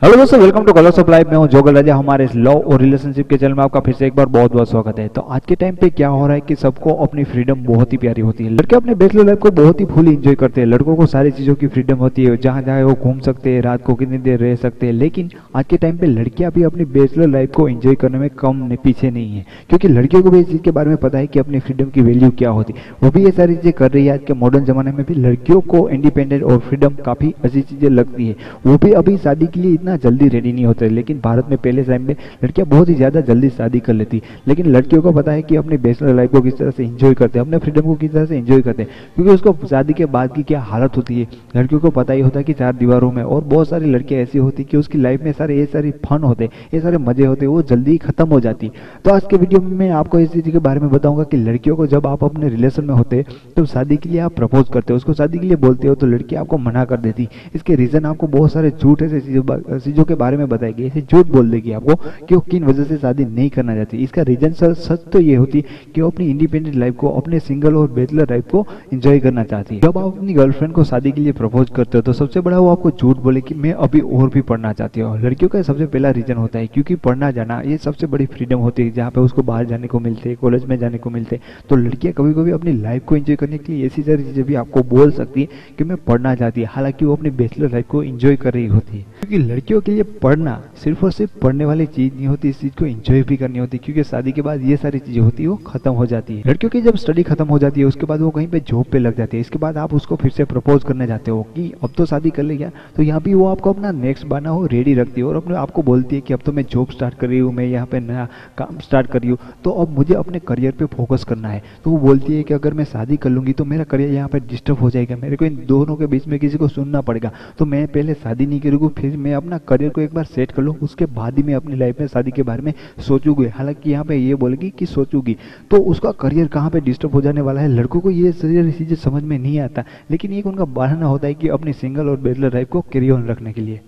Hello दोस्तों, welcome two colours of life. मैं हूं जोगल राजा। हमारे इस लव और रिलेशनशिप के चैनल में आपका फिर से एक बार बहुत बहुत स्वागत है। तो आज के टाइम पे क्या हो रहा है कि सबको अपनी फ्रीडम बहुत ही प्यारी होती है। लड़के अपने बैचलर लाइफ को बहुत ही फुली एंजॉय करते हैं। लड़कों को सारी चीज़ों की फ्रीडम होती है, जहाँ जहाँ वो घूम सकते हैं, रात को कितनी देर रह सकते हैं। लेकिन आज के टाइम पे लड़कियाँ भी अपनी बैचलर लाइफ को एंजॉय करने में पीछे नहीं है, क्योंकि लड़कियों को भी इस चीज़ के बारे में पता है कि अपनी फ्रीडम की वैल्यू क्या होती है। वो भी ये सारी चीज़ें कर रही है। आज के मॉडर्न जमाने में भी लड़कियों को इंडिपेंडेंट और फ्रीडम काफ़ी अच्छी चीज़ें लगती है। वो भी अभी शादी के लिए इतना जल्दी रेडी नहीं होते। लेकिन भारत में पहले टाइम में लड़कियां बहुत ही ज्यादा जल्दी शादी कर लेती, लेकिन लड़कियों को पता है कि अपने बैचलर लाइफ को किस तरह से एंजॉय करते हैं, अपने फ्रीडम को किस तरह से एंजॉय करते हैं। क्योंकि उसको शादी के बाद की क्या हालत होती है लड़कियों को पता ही होता है कि चार दीवारों में, और बहुत सारी लड़कियां ऐसी होती कि उसकी लाइफ में ये सारे फन होते, ये सारे मजे होते, वो जल्दी खत्म हो जाती। तो आज के वीडियो में मैं आपको इस चीज के बारे में बताऊंगा कि लड़कियों को जब आप अपने रिलेशन में होते तो शादी के लिए आप प्रपोज करते हो, उसको शादी के लिए बोलते हो, तो लड़की आपको मना कर देती। इसके रीजन आपको बहुत सारे झूठ ऐसे चीजों के बारे में बताएगी, ऐसे झूठ बोल देगी आपको कि वो किन वजह से शादी नहीं करना चाहती। इसका रीजन सच तो ये होती कि वो अपनी इंडिपेंडेंट लाइफ को, अपने सिंगल और बैचलर लाइफ को एंजॉय करना चाहती है। जब आप अपनी गर्लफ्रेंड को शादी के लिए प्रपोज करते हो तो सबसे बड़ा वो आपको झूठ बोले कि मैं अभी और भी पढ़ना चाहती हूँ। लड़कियों का सबसे पहला रीजन होता है क्योंकि पढ़ना जाना ये सबसे बड़ी फ्रीडम होती है, जहाँ पे उसको बाहर जाने को मिलते हैं, कॉलेज में जाने को मिलते हैं। तो लड़कियां कभी कभी अपनी लाइफ को एंजॉय करने के लिए ऐसी सारी चीजें भी आपको बोल सकती है कि मैं पढ़ना चाहती है, हालांकि वो अपनी बैचलर लाइफ को एंजॉय कर रही होती है। क्योंकि लड़कियों के लिए पढ़ना सिर्फ और सिर्फ पढ़ने वाली चीज नहीं होती, इस चीज को एंजॉय भी करनी होती है। क्योंकि शादी के बाद ये सारी चीजें होती है वो खत्म हो जाती है। लड़कियों की जब स्टडी खत्म हो जाती है उसके बाद वो कहीं पे जॉब पे लग जाती है। इसके बाद आप उसको फिर से प्रपोज करने जाते हो कि अब तो शादी कर लिया, तो यहाँ भी वो आपको अपना नेक्स्ट बना हो रेडी रखती है और अपने आपको बोलती है कि अब तो मैं जॉब स्टार्ट कर रही हूँ, मैं यहाँ पे नया काम स्टार्ट कर रही हूँ, तो अब मुझे अपने करियर पे फोकस करना है। तो वो बोलती है कि अगर मैं शादी कर लूंगी तो मेरा करियर यहाँ पे डिस्टर्ब हो जाएगा, मेरे को इन दोनों के बीच में किसी को सुनना पड़ेगा, तो मैं पहले शादी नहीं करूँगी, फिर मैं अपना करियर को एक बार सेट कर लूँ, उसके बाद ही मैं अपनी लाइफ में शादी के बारे में सोचूंगी। हालांकि यहाँ पे ये बोलेगी कि सोचूंगी, तो उसका करियर कहाँ पे डिस्टर्ब हो जाने वाला है। लड़कों को ये चीजें समझ में नहीं आता, लेकिन ये उनका बहाना होता है कि अपनी सिंगल और बैचलर लाइफ को कैरी ऑन रखने के लिए।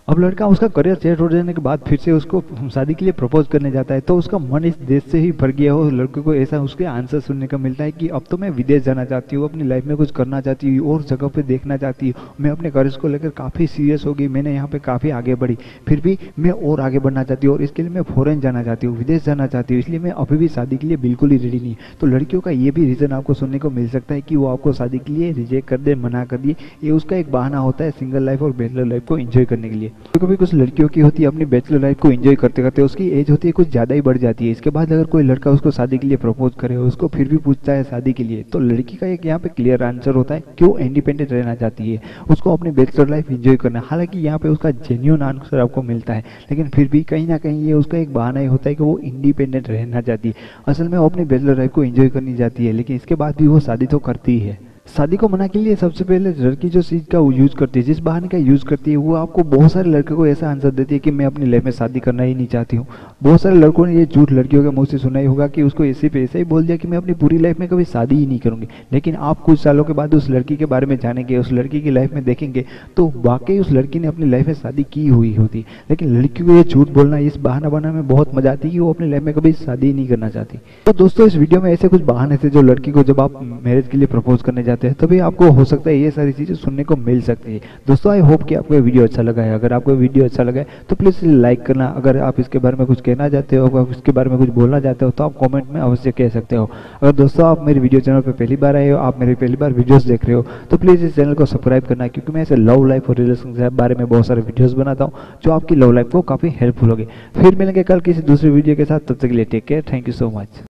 अब लड़का उसका करियर सेट हो जाने के बाद फिर से उसको शादी के लिए प्रपोज करने जाता है, तो उसका मन इस देश से ही भर गया हो। लड़के को ऐसा उसके आंसर सुनने का मिलता है कि अब तो मैं विदेश जाना चाहती हूँ, अपनी लाइफ में कुछ करना चाहती हूँ और जगह पे देखना चाहती हूँ, मैं अपने करियर को लेकर काफ़ी सीरियस हो गई, मैंने यहाँ पे काफ़ी आगे बढ़ी, फिर भी मैं और आगे बढ़ना चाहती हूँ और इसके लिए मैं फॉरेन जाना चाहती हूँ, विदेश जाना चाहती हूँ, इसलिए मैं अभी भी शादी के लिए बिल्कुल ही रेडी नहीं। तो लड़कियों का ये भी रीज़न आपको सुनने को मिल सकता है कि वो आपको शादी के लिए रिजेक्ट कर दे, मना कर दिए। ये उसका एक बहाना होता है सिंगल लाइफ और बैचलर लाइफ को एंजॉय करने के लिए। कभी कुछ लड़कियों की होती है अपनी बैचलर लाइफ को एंजॉय करते करते उसकी एज होती है कुछ ज़्यादा ही बढ़ जाती है। इसके बाद अगर कोई लड़का उसको शादी के लिए प्रपोज करे, उसको फिर भी पूछता है शादी के लिए, तो लड़की का एक यहाँ पे क्लियर आंसर होता है कि वो इंडिपेंडेंट रहना चाहती है, उसको अपनी बैचलर लाइफ एंजॉय करना। हालांकि यहाँ पे उसका जेन्युइन आंसर आपको मिलता है, लेकिन फिर भी कहीं ना कहीं ये उसका एक बहाना ही होता है कि वो इंडिपेंडेंट रहना चाहती है। असल में वो अपनी बैचलर लाइफ को एंजॉय करनी चाहती है, लेकिन इसके बाद भी वो शादी तो करती है। शादी को मना के लिए सबसे पहले लड़की जो चीज़ का यूज करती है, जिस बहाने का यूज करती है, वो आपको बहुत सारे लड़कों को ऐसा आंसर देती है कि मैं अपनी लाइफ में शादी करना ही नहीं चाहती हूँ। बहुत सारे लड़कों ने ये झूठ लड़कियों के मुंह से सुना ही होगा कि उसको ऐसे पे ऐसा ही बोल दिया कि मैं अपनी पूरी लाइफ में कभी शादी ही नहीं करूंगी। लेकिन आप कुछ सालों के बाद उस लड़की के बारे में जानेंगे, उस लड़की की लाइफ में देखेंगे तो वाकई उस लड़की ने अपनी लाइफ में शादी की हुई होती। लेकिन लड़कियों को ये झूठ बोलना, इस बहाना बनाने में बहुत मजा आती है कि वो अपनी लाइफ में कभी शादी ही नहीं करना चाहती। तो दोस्तों, इस वीडियो में ऐसे कुछ बहाने थे जो लड़की को जब आप मैरिज के लिए प्रपोज करने जाते हैं तभी आपको हो सकता है ये सारी चीजें सुनने को मिल सकती है। दोस्तों, आई होप कि आपको ये वीडियो अच्छा लगा है। अगर आपको वीडियो अच्छा लगा है तो प्लीज लाइक करना। अगर आप इसके बारे में कुछ कहना चाहते हो, अगर इसके बारे में कुछ बोलना चाहते हो तो आप कमेंट में अवश्य कह सकते हो। अगर दोस्तों आप मेरे वीडियो चैनल पर पहली बार आए हो, आप मेरी पहली बार वीडियोस देख रहे हो, तो प्लीज इस चैनल को सब्सक्राइब करना, क्योंकि मैं ऐसे लव लाइफ और रिलेशन के बारे में बहुत सारे वीडियोस बनाता हूँ जो आपकी लव लाइफ को काफी हेल्पफुल होगी। फिर मिलेंगे कल किसी दूसरे वीडियो के साथ, तब तक के लिए take care, thank you so much.